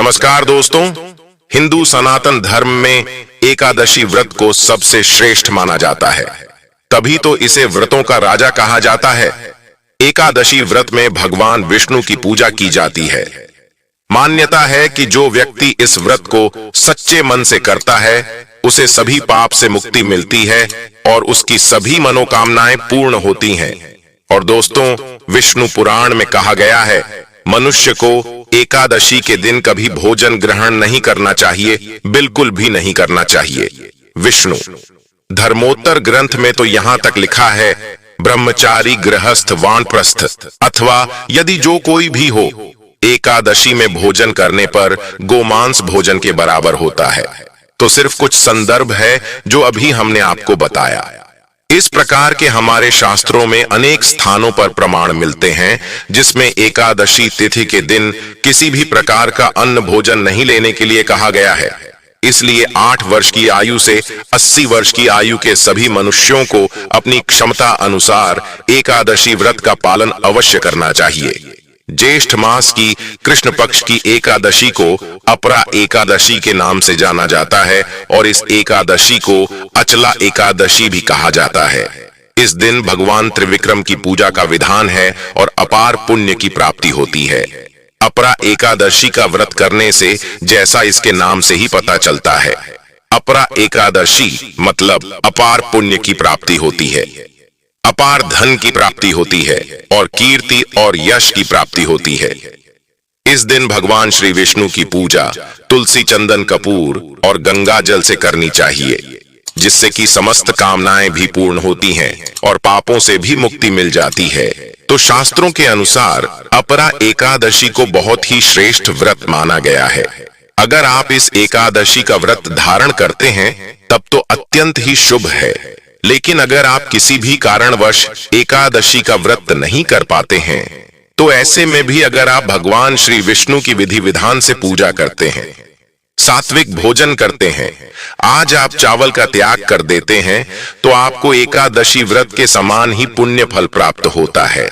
नमस्कार दोस्तों, हिंदू सनातन धर्म में एकादशी व्रत को सबसे श्रेष्ठ माना जाता है, तभी तो इसे व्रतों का राजा कहा जाता है। एकादशी व्रत में भगवान विष्णु की पूजा की जाती है। मान्यता है कि जो व्यक्ति इस व्रत को सच्चे मन से करता है उसे सभी पाप से मुक्ति मिलती है और उसकी सभी मनोकामनाएं पूर्ण होती हैं। और दोस्तों, विष्णु पुराण में कहा गया है, मनुष्य को एकादशी के दिन कभी भोजन ग्रहण नहीं करना चाहिए, बिल्कुल भी नहीं करना चाहिए। विष्णु धर्मोत्तर ग्रंथ में तो यहाँ तक लिखा है, ब्रह्मचारी गृहस्थ वानप्रस्थ अथवा यदि जो कोई भी हो, एकादशी में भोजन करने पर गोमांस भोजन के बराबर होता है। तो सिर्फ कुछ संदर्भ है जो अभी हमने आपको बताया। इस प्रकार के हमारे शास्त्रों में अनेक स्थानों पर प्रमाण मिलते हैं जिसमें एकादशी तिथि के दिन किसी भी प्रकार का अन्न भोजन नहीं लेने के लिए कहा गया है। इसलिए 8 वर्ष की आयु से 80 वर्ष की आयु के सभी मनुष्यों को अपनी क्षमता अनुसार एकादशी व्रत का पालन अवश्य करना चाहिए। ज्येष्ठ मास की कृष्ण पक्ष की एकादशी को अपरा एकादशी के नाम से जाना जाता है और इस एकादशी को अचला एकादशी भी कहा जाता है। इस दिन भगवान त्रिविक्रम की पूजा का विधान है और अपार पुण्य की प्राप्ति होती है। अपरा एकादशी का व्रत करने से, जैसा इसके नाम से ही पता चलता है, अपरा एकादशी मतलब अपार पुण्य की प्राप्ति होती है, अपार धन की प्राप्ति होती है और कीर्ति और यश की प्राप्ति होती है। इस दिन भगवान श्री विष्णु की पूजा तुलसी, चंदन, कपूर और गंगा जल से करनी चाहिए, जिससे कि समस्त कामनाएं भी पूर्ण होती हैं और पापों से भी मुक्ति मिल जाती है। तो शास्त्रों के अनुसार अपरा एकादशी को बहुत ही श्रेष्ठ व्रत माना गया है। अगर आप इस एकादशी का व्रत धारण करते हैं तब तो अत्यंत ही शुभ है। लेकिन अगर आप किसी भी कारणवश एकादशी का व्रत नहीं कर पाते हैं तो ऐसे में भी अगर आप भगवान श्री विष्णु की विधि विधान से पूजा करते हैं, सात्विक भोजन करते हैं, आज आप चावल का त्याग कर देते हैं, तो आपको एकादशी व्रत के समान ही पुण्य फल प्राप्त होता है।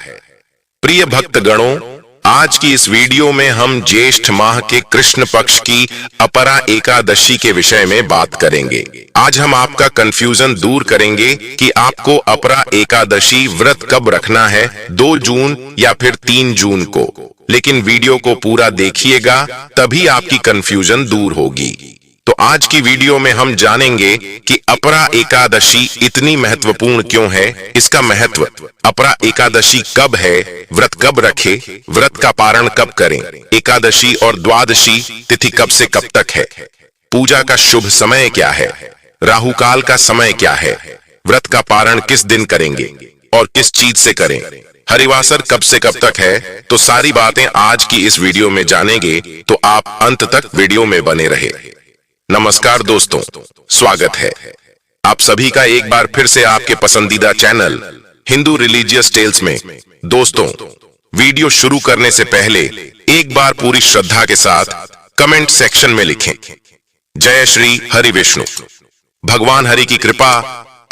प्रिय भक्तगणों, आज की इस वीडियो में हम ज्येष्ठ माह के कृष्ण पक्ष की अपरा एकादशी के विषय में बात करेंगे। आज हम आपका कंफ्यूजन दूर करेंगे कि आपको अपरा एकादशी व्रत कब रखना है, 2 जून या फिर 3 जून को। लेकिन वीडियो को पूरा देखिएगा, तभी आपकी कंफ्यूजन दूर होगी। तो आज की वीडियो में हम जानेंगे कि अपरा एकादशी इतनी महत्वपूर्ण क्यों है, इसका महत्व, अपरा एकादशी कब है, व्रत कब रखे, व्रत का पारण कब करें, एकादशी और द्वादशी तिथि कब से कब तक है, पूजा का शुभ समय क्या है, राहु काल का समय क्या है, व्रत का पारण किस दिन करेंगे और किस चीज से करें, हरिवासर कब से कब तक है। तो सारी बातें आज की इस वीडियो में जानेंगे, तो आप अंत तक वीडियो में बने रहे। नमस्कार दोस्तों, स्वागत है आप सभी का एक बार फिर से आपके पसंदीदा चैनल हिंदू रिलीजियस टेल्स में। दोस्तों, वीडियो शुरू करने से पहले एक बार पूरी श्रद्धा के साथ कमेंट सेक्शन में लिखें, जय श्री हरि विष्णु। भगवान हरि की कृपा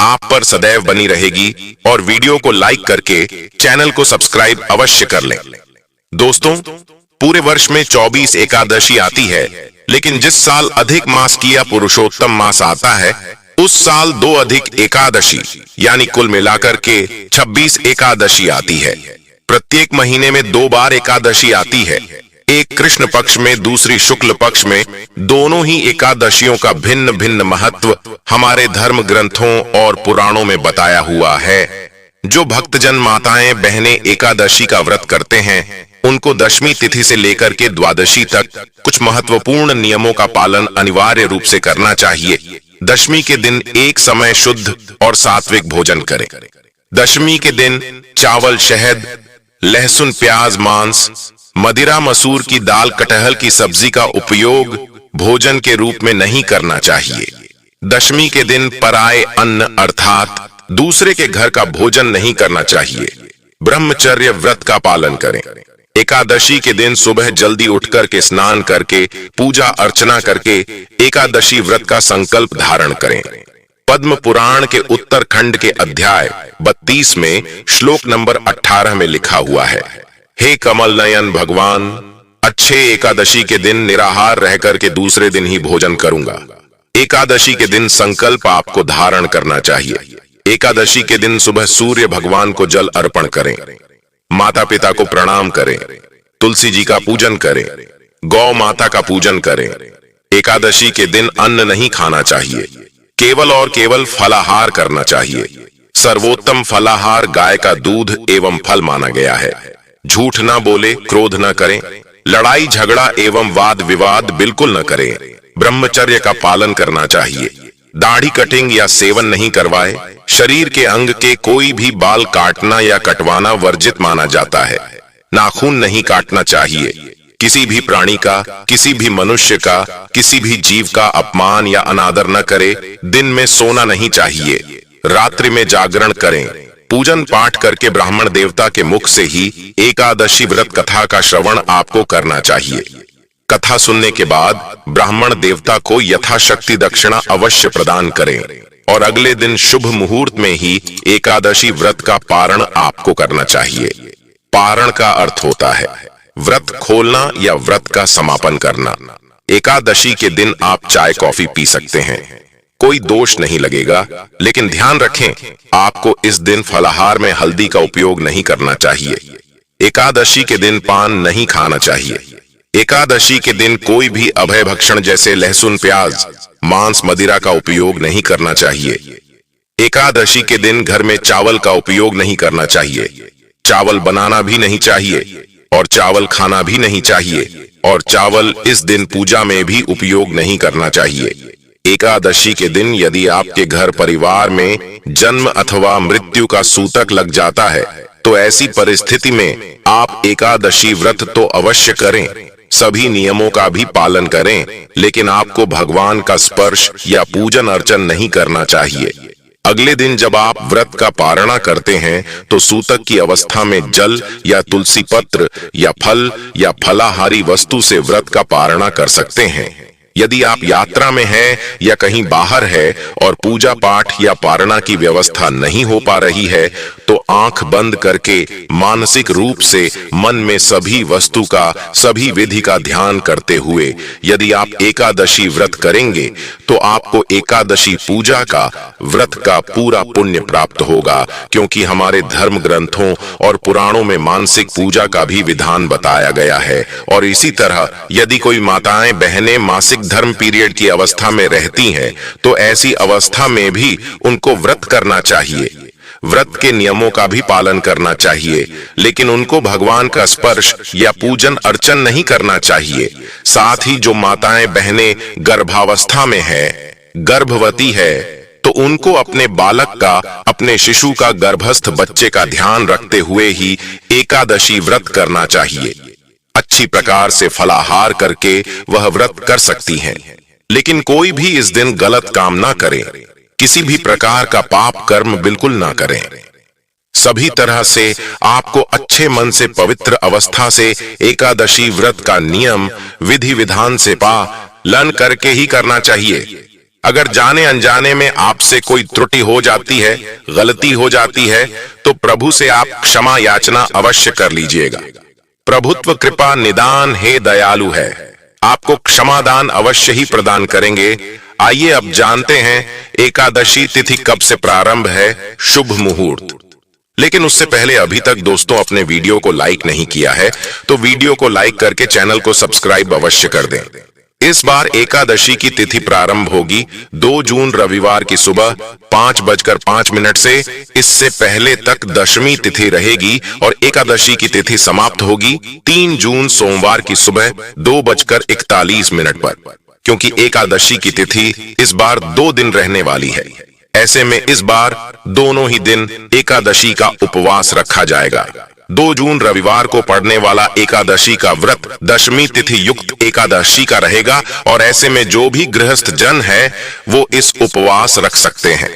आप पर सदैव बनी रहेगी और वीडियो को लाइक करके चैनल को सब्सक्राइब अवश्य कर लें। दोस्तों, पूरे वर्ष में 24 एकादशी आती है, लेकिन जिस साल अधिक मास की या पुरुषोत्तम मास आता है, उस साल 2 अधिक एकादशी यानी कुल मिलाकर के 26 एकादशी आती है। प्रत्येक महीने में 2 बार एकादशी आती है, एक कृष्ण पक्ष में, दूसरी शुक्ल पक्ष में। दोनों ही एकादशियों का भिन्न भिन्न महत्व हमारे धर्म ग्रंथों और पुराणों में बताया हुआ है। जो भक्तजन माताएं बहनें एकादशी का व्रत करते हैं, उनको दशमी तिथि से लेकर के द्वादशी तक कुछ महत्वपूर्ण नियमों का पालन अनिवार्य रूप से करना चाहिए। दशमी के दिन एक समय शुद्ध और सात्विक भोजन करें। दशमी के दिन चावल, शहद, लहसुन, प्याज, मांस, मदिरा, मसूर की दाल, कटहल की सब्जी का उपयोग भोजन के रूप में नहीं करना चाहिए। दशमी के दिन पराये अन्न अर्थात दूसरे के घर का भोजन नहीं करना चाहिए। ब्रह्मचर्य व्रत का पालन करें। एकादशी के दिन सुबह जल्दी उठकर के स्नान करके पूजा अर्चना करके एकादशी व्रत का संकल्प धारण करें। पद्म पुराण के उत्तरखंड के अध्याय 32 में श्लोक नंबर 18 में लिखा हुआ है, हे कमल नयन भगवान, अच्छे एकादशी के दिन निराहार रह करके दूसरे दिन ही भोजन करूंगा। एकादशी के दिन संकल्प आपको धारण करना चाहिए। एकादशी के दिन सुबह सूर्य भगवान को जल अर्पण करें, माता पिता को प्रणाम करें, तुलसी जी का पूजन करें, गौ माता का पूजन करें। एकादशी के दिन अन्न नहीं खाना चाहिए, केवल और केवल फलाहार करना चाहिए। सर्वोत्तम फलाहार गाय का दूध एवं फल माना गया है। झूठ ना बोले, क्रोध न करें, लड़ाई झगड़ा एवं वाद विवाद बिल्कुल न करें। ब्रह्मचर्य का पालन करना चाहिए। दाढ़ी कटिंग या सेवन नहीं करवाए। शरीर के अंग के कोई भी बाल काटना या कटवाना वर्जित माना जाता है। नाखून नहीं काटना चाहिए। किसी भी प्राणी का, किसी भी मनुष्य का, किसी भी जीव का अपमान या अनादर न करे। दिन में सोना नहीं चाहिए। रात्रि में जागरण करें। पूजन पाठ करके ब्राह्मण देवता के मुख से ही एकादशी व्रत कथा का श्रवण आपको करना चाहिए। कथा सुनने के बाद ब्राह्मण देवता को यथाशक्ति दक्षिणा अवश्य प्रदान करें और अगले दिन शुभ मुहूर्त में ही एकादशी व्रत का पारण आपको करना चाहिए। पारण का अर्थ होता है व्रत खोलना या व्रत का समापन करना। एकादशी के दिन आप चाय कॉफी पी सकते हैं, कोई दोष नहीं लगेगा, लेकिन ध्यान रखें आपको इस दिन फलाहार में हल्दी का उपयोग नहीं करना चाहिए। एकादशी के दिन पान नहीं खाना चाहिए। एकादशी के दिन कोई भी अभय भक्षण जैसे लहसुन, प्याज, मांस, मदिरा का उपयोग नहीं करना चाहिए। एकादशी के दिन घर में चावल का उपयोग नहीं करना चाहिए। चावल बनाना भी नहीं चाहिए और चावल खाना भी नहीं चाहिए और चावल इस दिन पूजा में भी उपयोग नहीं करना चाहिए। एकादशी के दिन यदि आपके घर परिवार में जन्म अथवा मृत्यु का सूतक लग जाता है तो ऐसी परिस्थिति में आप एकादशी व्रत तो अवश्य करें, सभी नियमों का भी पालन करें, लेकिन आपको भगवान का स्पर्श या पूजन अर्चन नहीं करना चाहिए। अगले दिन जब आप व्रत का पारणा करते हैं तो सूतक की अवस्था में जल या तुलसी पत्र या फल या फलाहारी वस्तु से व्रत का पारणा कर सकते हैं। यदि आप यात्रा में हैं या कहीं बाहर है और पूजा पाठ या पारणा की व्यवस्था नहीं हो पा रही है तो आंख बंद करके मानसिक रूप से मन में सभी वस्तु का, सभी विधि का ध्यान करते हुए यदि आप एकादशी व्रत करेंगे तो आपको एकादशी पूजा का, व्रत का पूरा पुण्य प्राप्त होगा, क्योंकि हमारे धर्म ग्रंथों और पुराणों में मानसिक पूजा का भी विधान बताया गया है। और इसी तरह यदि कोई माताएं बहनें मासिक धर्म पीरियड की अवस्था में रहती हैं तो ऐसी अवस्था में भी उनको व्रत करना चाहिए। व्रत के नियमों का भी पालन करना चाहिए, लेकिन उनको भगवान का स्पर्श या पूजन अर्चन नहीं करना चाहिए। साथ ही जो माताएं बहनें गर्भावस्था में है, गर्भवती है, तो उनको अपने बालक का, अपने शिशु का, गर्भस्थ बच्चे का ध्यान रखते हुए ही एकादशी व्रत करना चाहिए। अच्छी प्रकार से फलाहार करके वह व्रत कर सकती हैं, लेकिन कोई भी इस दिन गलत काम ना करे। किसी भी प्रकार का पाप कर्म बिल्कुल ना करें। सभी तरह से आपको अच्छे मन से पवित्र अवस्था से एकादशी व्रत का नियम विधि विधान से पालन करके ही करना चाहिए। अगर जाने अनजाने में आपसे कोई त्रुटि हो जाती है, गलती हो जाती है, तो प्रभु से आप क्षमा याचना अवश्य कर लीजिएगा। प्रभुत्व कृपा निदान हे दयालु है, आपको क्षमादान अवश्य ही प्रदान करेंगे। आइए अब जानते हैं एकादशी तिथि कब से प्रारंभ है, शुभ मुहूर्त। लेकिन उससे पहले अभी तक दोस्तों अपने वीडियो को लाइक नहीं किया है तो वीडियो को लाइक करके चैनल को सब्सक्राइब अवश्य कर दें। इस बार एकादशी की तिथि प्रारंभ होगी 2 जून रविवार की सुबह 5:05 से। इससे पहले तक दशमी तिथि रहेगी और एकादशी की तिथि समाप्त होगी 3 जून सोमवार की सुबह 2:41 पर, क्योंकि एकादशी की तिथि इस बार 2 दिन रहने वाली है। ऐसे में इस बार दोनों ही दिन एकादशी का उपवास रखा जाएगा। 2 जून रविवार को पड़ने वाला एकादशी का व्रत दशमी तिथि युक्त एकादशी का रहेगा और ऐसे में जो भी गृहस्थ जन है वो इस उपवास रख सकते हैं।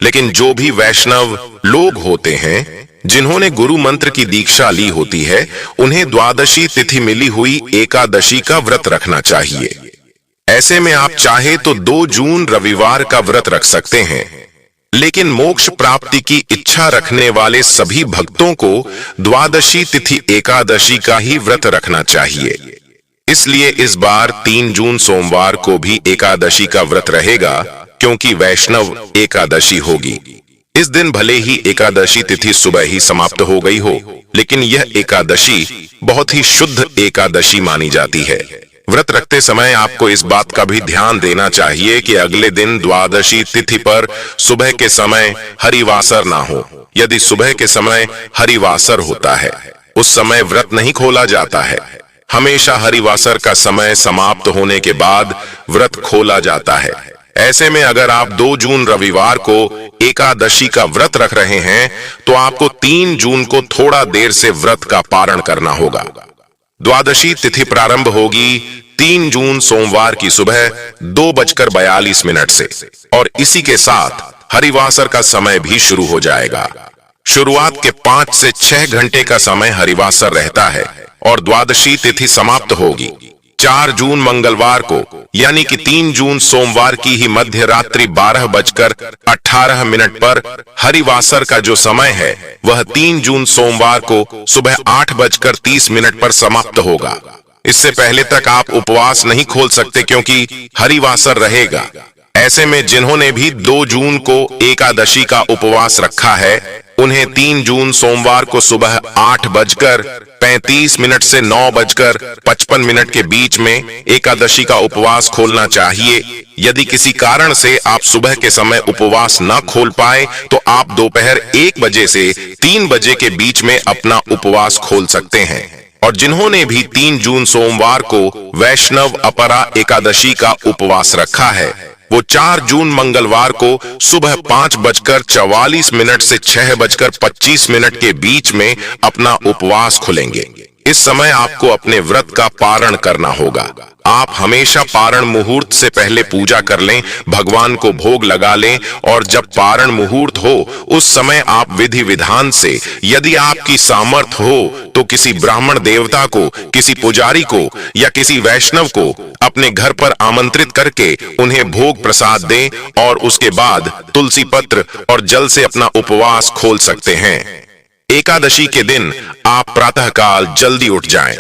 लेकिन जो भी वैष्णव लोग होते हैं जिन्होंने गुरु मंत्र की दीक्षा ली होती है उन्हें द्वादशी तिथि मिली हुई एकादशी का व्रत रखना चाहिए। ऐसे में आप चाहे तो 2 जून रविवार का व्रत रख सकते हैं, लेकिन मोक्ष प्राप्ति की इच्छा रखने वाले सभी भक्तों को द्वादशी तिथि एकादशी का ही व्रत रखना चाहिए। इसलिए इस बार 3 जून सोमवार को भी एकादशी का व्रत रहेगा, क्योंकि वैष्णव एकादशी होगी। इस दिन भले ही एकादशी तिथि सुबह ही समाप्त हो गई हो, लेकिन यह एकादशी बहुत ही शुद्ध एकादशी मानी जाती है। व्रत रखते समय आपको इस बात का भी ध्यान देना चाहिए कि अगले दिन द्वादशी तिथि पर सुबह के समय हरिवासर ना हो। यदि सुबह के समय हरिवासर होता है, उस समय व्रत नहीं खोला जाता है। हमेशा हरिवासर का समय समाप्त होने के बाद व्रत खोला जाता है। ऐसे में अगर आप 2 जून रविवार को एकादशी का व्रत रख रहे हैं, तो आपको 3 जून को थोड़ा देर से व्रत का पारण करना होगा। द्वादशी तिथि प्रारंभ होगी 3 जून सोमवार की सुबह 2:42 से, और इसी के साथ हरिवासर का समय भी शुरू हो जाएगा। शुरुआत के 5 से 6 घंटे का समय हरिवासर रहता है और द्वादशी तिथि समाप्त होगी 4 जून मंगलवार को, यानी कि 3 जून सोमवार की ही मध्य रात्रि 12:18 पर। हरिवासर का जो समय है वह 3 जून सोमवार को सुबह 8:30 पर समाप्त होगा। इससे पहले तक आप उपवास नहीं खोल सकते, क्योंकि हरिवासर रहेगा। ऐसे में जिन्होंने भी 2 जून को एकादशी का उपवास रखा है, उन्हें 3 जून सोमवार को सुबह 8:35 से 9:55 के बीच में एकादशी का उपवास खोलना चाहिए। यदि किसी कारण से आप सुबह के समय उपवास न खोल पाए, तो आप दोपहर 1 बजे से 3 बजे के बीच में अपना उपवास खोल सकते हैं। और जिन्होंने भी 3 जून सोमवार को वैष्णव अपरा एकादशी का उपवास रखा है, वो 4 जून मंगलवार को सुबह 5:44 से 6:25 के बीच में अपना उपवास खोलेंगे। इस समय आपको अपने व्रत का पारण करना होगा। आप हमेशा पारण मुहूर्त से पहले पूजा कर लें, भगवान को भोग लगा लें, और जब पारण मुहूर्त हो उस समय आप विधि विधान से, यदि आपकी सामर्थ्य हो तो किसी ब्राह्मण देवता को, किसी पुजारी को या किसी वैष्णव को अपने घर पर आमंत्रित करके उन्हें भोग प्रसाद दें, और उसके बाद तुलसी पत्र और जल से अपना उपवास खोल सकते हैं। एकादशी के दिन आप प्रातःकाल जल्दी उठ जाएं।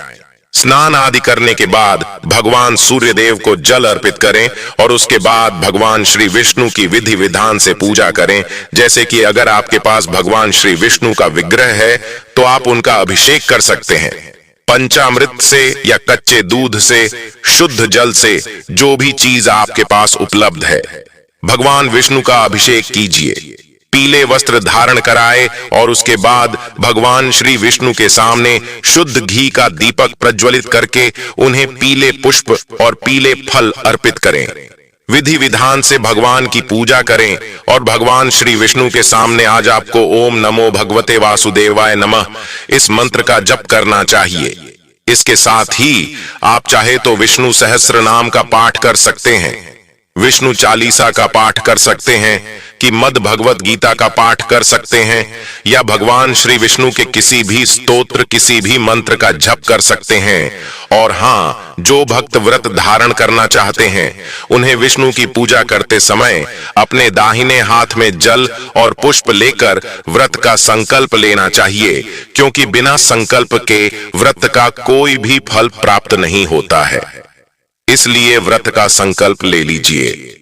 स्नान आदि करने के बाद भगवान सूर्य देव को जल अर्पित करें, और उसके बाद भगवान श्री विष्णु की विधि विधान से पूजा करें। जैसे कि अगर आपके पास भगवान श्री विष्णु का विग्रह है, तो आप उनका अभिषेक कर सकते हैं। पंचामृत से या कच्चे दूध से, शुद्ध जल से, जो भी चीज आपके पास उपलब्ध है, भगवान विष्णु का अभिषेक कीजिए। पीले वस्त्र धारण कराए, और उसके बाद भगवान श्री विष्णु के सामने शुद्ध घी का दीपक प्रज्वलित करके उन्हें पीले पुष्प और पीले फल अर्पित करें। विधि विधान से भगवान की पूजा करें, और भगवान श्री विष्णु के सामने आज आपको ओम नमो भगवते वासुदेवाय नमः इस मंत्र का जप करना चाहिए। इसके साथ ही आप चाहे तो विष्णु सहस्त्र नाम का पाठ कर सकते हैं, विष्णु चालीसा का पाठ कर सकते हैं, कि मद भगवत गीता का पाठ कर सकते हैं, या भगवान श्री विष्णु के किसी भी स्तोत्र, किसी भी मंत्र का जप कर सकते हैं। और हाँ, जो भक्त व्रत धारण करना चाहते हैं, उन्हें विष्णु की पूजा करते समय अपने दाहिने हाथ में जल और पुष्प लेकर व्रत का संकल्प लेना चाहिए, क्योंकि बिना संकल्प के व्रत का कोई भी फल प्राप्त नहीं होता है। इसलिए व्रत का संकल्प ले लीजिए।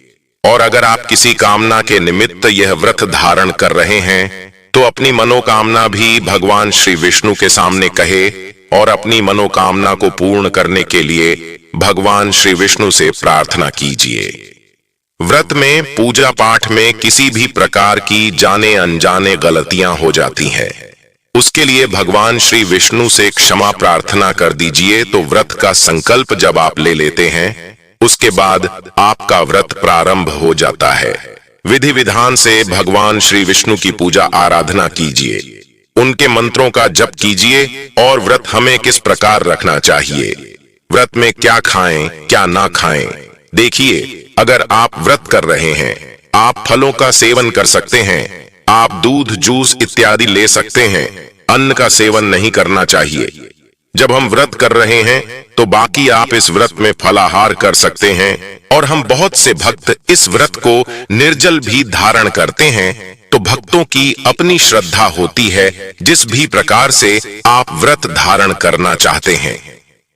और अगर आप किसी कामना के निमित्त यह व्रत धारण कर रहे हैं, तो अपनी मनोकामना भी भगवान श्री विष्णु के सामने कहे, और अपनी मनोकामना को पूर्ण करने के लिए भगवान श्री विष्णु से प्रार्थना कीजिए। व्रत में, पूजा पाठ में किसी भी प्रकार की जाने अनजाने गलतियां हो जाती हैं, उसके लिए भगवान श्री विष्णु से क्षमा प्रार्थना कर दीजिए। तो व्रत का संकल्प जब आप ले लेते हैं, उसके बाद आपका व्रत प्रारंभ हो जाता है। विधि विधान से भगवान श्री विष्णु की पूजा आराधना कीजिए, उनके मंत्रों का जप कीजिए। और व्रत हमें किस प्रकार रखना चाहिए, व्रत में क्या खाएं क्या ना खाएं। देखिए, अगर आप व्रत कर रहे हैं, आप फलों का सेवन कर सकते हैं, आप दूध, जूस इत्यादि ले सकते हैं, अन्न का सेवन नहीं करना चाहिए। जब हम व्रत कर रहे हैं, तो बाकी आप इस व्रत में फलाहार कर सकते हैं। और हम बहुत से भक्त इस व्रत को निर्जल भी धारण करते हैं। तो भक्तों की अपनी श्रद्धा होती है, जिस भी प्रकार से आप व्रत धारण करना चाहते हैं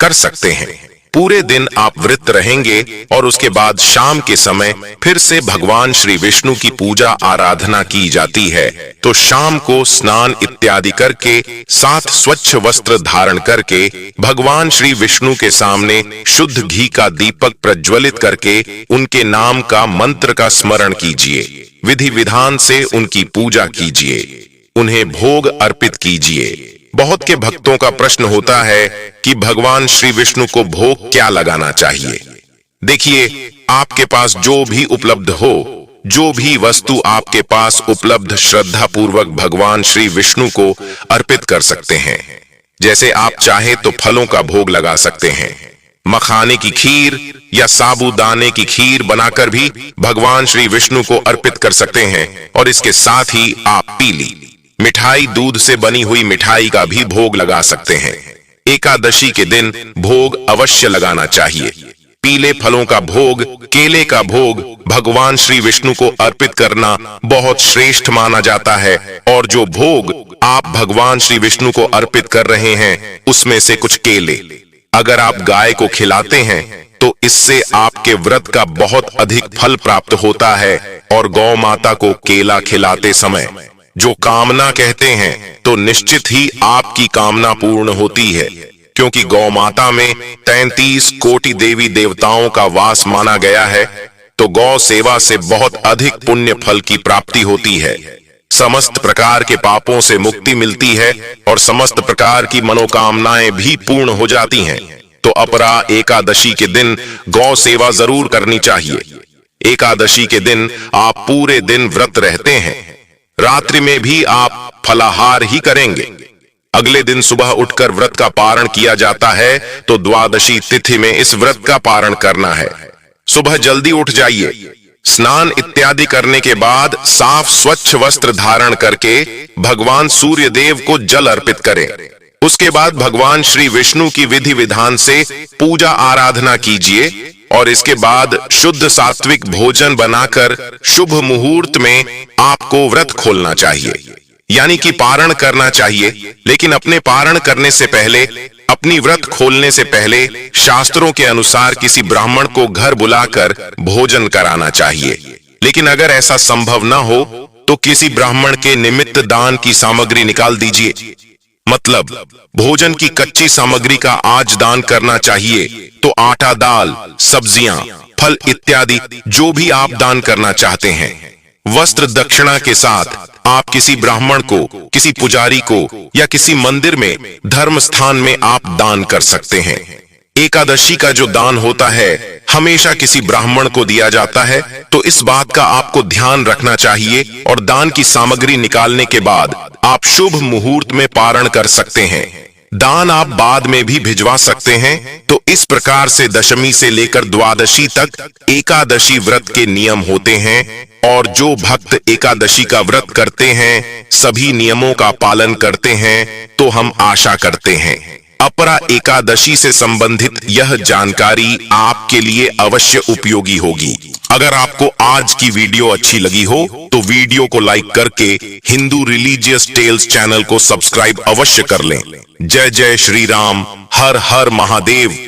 कर सकते हैं। पूरे दिन आप व्रत रहेंगे और उसके बाद शाम के समय फिर से भगवान श्री विष्णु की पूजा आराधना की जाती है। तो शाम को स्नान इत्यादि करके साथ स्वच्छ वस्त्र धारण करके भगवान श्री विष्णु के सामने शुद्ध घी का दीपक प्रज्वलित करके उनके नाम का मंत्र का स्मरण कीजिए। विधि विधान से उनकी पूजा कीजिए, उन्हें भोग अर्पित कीजिए। बहुत के भक्तों का प्रश्न होता है कि भगवान श्री विष्णु को भोग क्या लगाना चाहिए। देखिए, आपके पास जो भी उपलब्ध हो, जो भी वस्तु आपके पास उपलब्ध, श्रद्धा पूर्वक भगवान श्री विष्णु को अर्पित कर सकते हैं। जैसे आप चाहे तो फलों का भोग लगा सकते हैं, मखाने की खीर या साबूदाने की खीर बनाकर भी भगवान श्री विष्णु को अर्पित कर सकते हैं। और इसके साथ ही आप पीली मिठाई, दूध से बनी हुई मिठाई का भी भोग लगा सकते हैं। एकादशी के दिन भोग अवश्य लगाना चाहिए। पीले फलों का भोग, केले का भोग भगवान श्री विष्णु को अर्पित करना बहुत श्रेष्ठ माना जाता है। और जो भोग आप भगवान श्री विष्णु को अर्पित कर रहे हैं, उसमें से कुछ केले अगर आप गाय को खिलाते हैं तो इससे आपके व्रत का बहुत अधिक फल प्राप्त होता है। और गौ माता को केला खिलाते समय जो कामना कहते हैं तो निश्चित ही आपकी कामना पूर्ण होती है, क्योंकि गौ माता में 33 कोटि देवी देवताओं का वास माना गया है। तो गौ सेवा से बहुत अधिक पुण्य फल की प्राप्ति होती है, समस्त प्रकार के पापों से मुक्ति मिलती है और समस्त प्रकार की मनोकामनाएं भी पूर्ण हो जाती हैं। तो अपरा एकादशी के दिन गौ सेवा जरूर करनी चाहिए। एकादशी के दिन आप पूरे दिन व्रत रहते हैं, रात्रि में भी आप फलाहार ही करेंगे। अगले दिन सुबह उठकर व्रत का पारण किया जाता है। तो द्वादशी तिथि में इस व्रत का पारण करना है। सुबह जल्दी उठ जाइए, स्नान इत्यादि करने के बाद साफ स्वच्छ वस्त्र धारण करके भगवान सूर्य देव को जल अर्पित करें। उसके बाद भगवान श्री विष्णु की विधि विधान से पूजा आराधना कीजिए और इसके बाद शुद्ध सात्विक भोजन बनाकर शुभ मुहूर्त में आपको व्रत खोलना चाहिए, यानी कि पारण करना चाहिए। लेकिन अपने पारण करने से पहले, अपनी व्रत खोलने से पहले शास्त्रों के अनुसार किसी ब्राह्मण को घर बुलाकर भोजन कराना चाहिए। लेकिन अगर ऐसा संभव न हो तो किसी ब्राह्मण के निमित्त दान की सामग्री निकाल दीजिए। मतलब भोजन की कच्ची सामग्री का आज दान करना चाहिए। तो आटा, दाल, सब्जियां, फल इत्यादि जो भी आप दान करना चाहते हैं, वस्त्र दक्षिणा के साथ आप किसी ब्राह्मण को, किसी पुजारी को या किसी मंदिर में, धर्म स्थान में आप दान कर सकते हैं। एकादशी का जो दान होता है हमेशा किसी ब्राह्मण को दिया जाता है। तो इस बात का आपको ध्यान रखना चाहिए और दान की सामग्री निकालने के बाद आप शुभ मुहूर्त में पारण कर सकते हैं। दान आप बाद में भी भिजवा सकते हैं। तो इस प्रकार से दशमी से लेकर द्वादशी तक एकादशी व्रत के नियम होते हैं। और जो भक्त एकादशी का व्रत करते हैं, सभी नियमों का पालन करते हैं, तो हम आशा करते हैं अपरा एकादशी से संबंधित यह जानकारी आपके लिए अवश्य उपयोगी होगी। अगर आपको आज की वीडियो अच्छी लगी हो तो वीडियो को लाइक करके हिंदू रिलीजियस टेल्स चैनल को सब्सक्राइब अवश्य कर लें। जय जय श्री राम, हर हर महादेव।